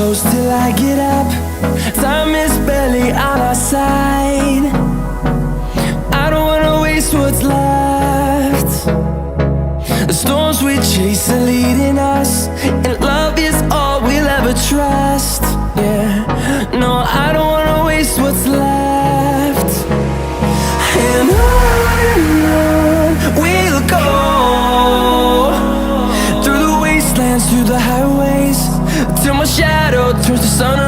close till I get up. Time is barely on our side. I don't wanna waste what's left. The storms we chase are leading us, and love is all we'll ever trust. Yeah, no, I don't wanna waste what's left. And on we'll go, through the wastelands, through the highways, till my shadow turns to sun